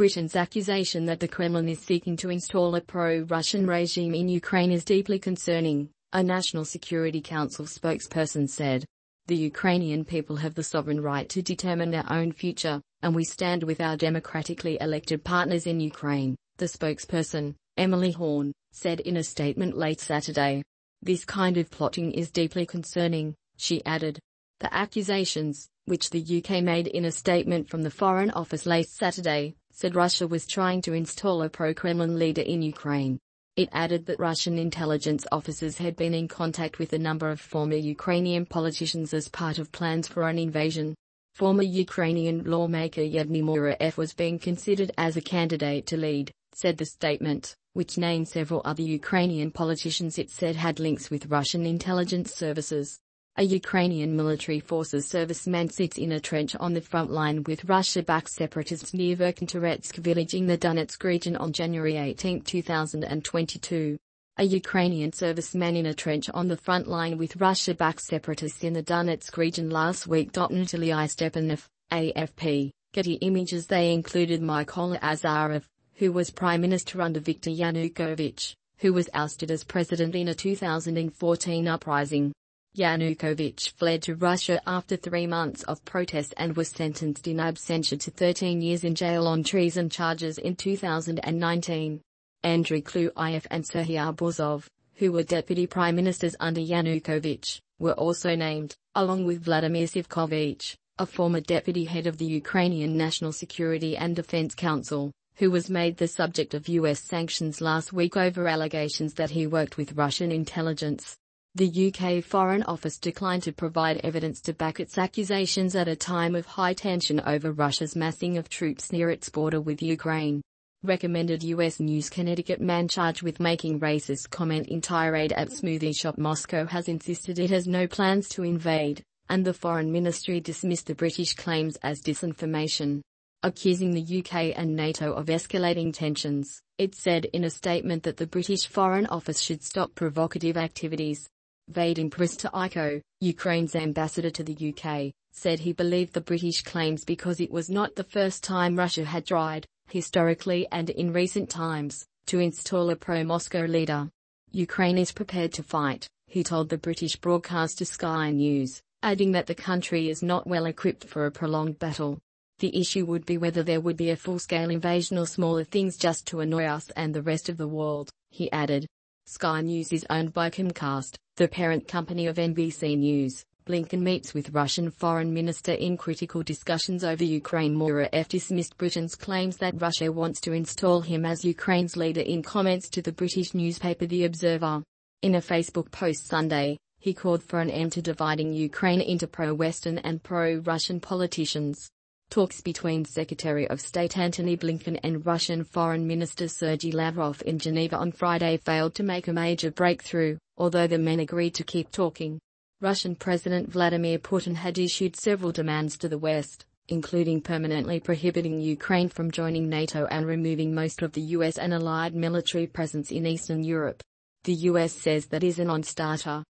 Britain's accusation that the Kremlin is seeking to install a pro-Russian regime in Ukraine is deeply concerning, a National Security Council spokesperson said. The Ukrainian people have the sovereign right to determine their own future, and we stand with our democratically elected partners in Ukraine, the spokesperson, Emily Horn, said in a statement late Saturday. This kind of plotting is deeply concerning, she added. The accusations, which the UK made in a statement from the Foreign Office late Saturday, said Russia was trying to install a pro-Kremlin leader in Ukraine. It added that Russian intelligence officers had been in contact with a number of former Ukrainian politicians as part of plans for an invasion. Former Ukrainian lawmaker Yevgeny Muraev was being considered as a candidate to lead, said the statement, which named several other Ukrainian politicians it said had links with Russian intelligence services. A Ukrainian military forces serviceman sits in a trench on the front line with Russia-backed separatists near Verkhnturets village in the Donetsk region on January 18, 2022. A Ukrainian serviceman in a trench on the front line with Russia-backed separatists in the Donetsk region last week. Natalia Stepanov, AFP, Getty Images. They included Mykola Azarov, who was Prime Minister under Viktor Yanukovych, who was ousted as president in a 2014 uprising. Yanukovych fled to Russia after 3 months of protest and was sentenced in absentia to 13 years in jail on treason charges in 2019. Andriy Kluyev and Serhiy Borzov, who were deputy prime ministers under Yanukovych, were also named, along with Vladimir Sivkovich, a former deputy head of the Ukrainian National Security and Defense Council, who was made the subject of U.S. sanctions last week over allegations that he worked with Russian intelligence. The UK Foreign Office declined to provide evidence to back its accusations at a time of high tension over Russia's massing of troops near its border with Ukraine. Recommended U.S. News. Connecticut man charged with making racist comment in tirade at smoothie shop. Moscow has insisted it has no plans to invade, and the Foreign Ministry dismissed the British claims as disinformation. Accusing the UK and NATO of escalating tensions, it said in a statement that the British Foreign Office should stop provocative activities. Vadim Pristaiko, Ukraine's ambassador to the UK, said he believed the British claims because it was not the first time Russia had tried, historically and in recent times, to install a pro-Moscow leader. Ukraine is prepared to fight, he told the British broadcaster Sky News, adding that the country is not well equipped for a prolonged battle. The issue would be whether there would be a full-scale invasion or smaller things just to annoy us and the rest of the world, he added. Sky News is owned by Comcast, the parent company of NBC News. Blinken meets with Russian Foreign Minister in critical discussions over Ukraine. Muraev dismissed Britain's claims that Russia wants to install him as Ukraine's leader in comments to the British newspaper The Observer. In a Facebook post Sunday, he called for an end to dividing Ukraine into pro-Western and pro-Russian politicians. Talks between Secretary of State Antony Blinken and Russian Foreign Minister Sergei Lavrov in Geneva on Friday failed to make a major breakthrough, although the men agreed to keep talking. Russian President Vladimir Putin had issued several demands to the West, including permanently prohibiting Ukraine from joining NATO and removing most of the US and allied military presence in Eastern Europe. The US says that is a non-starter.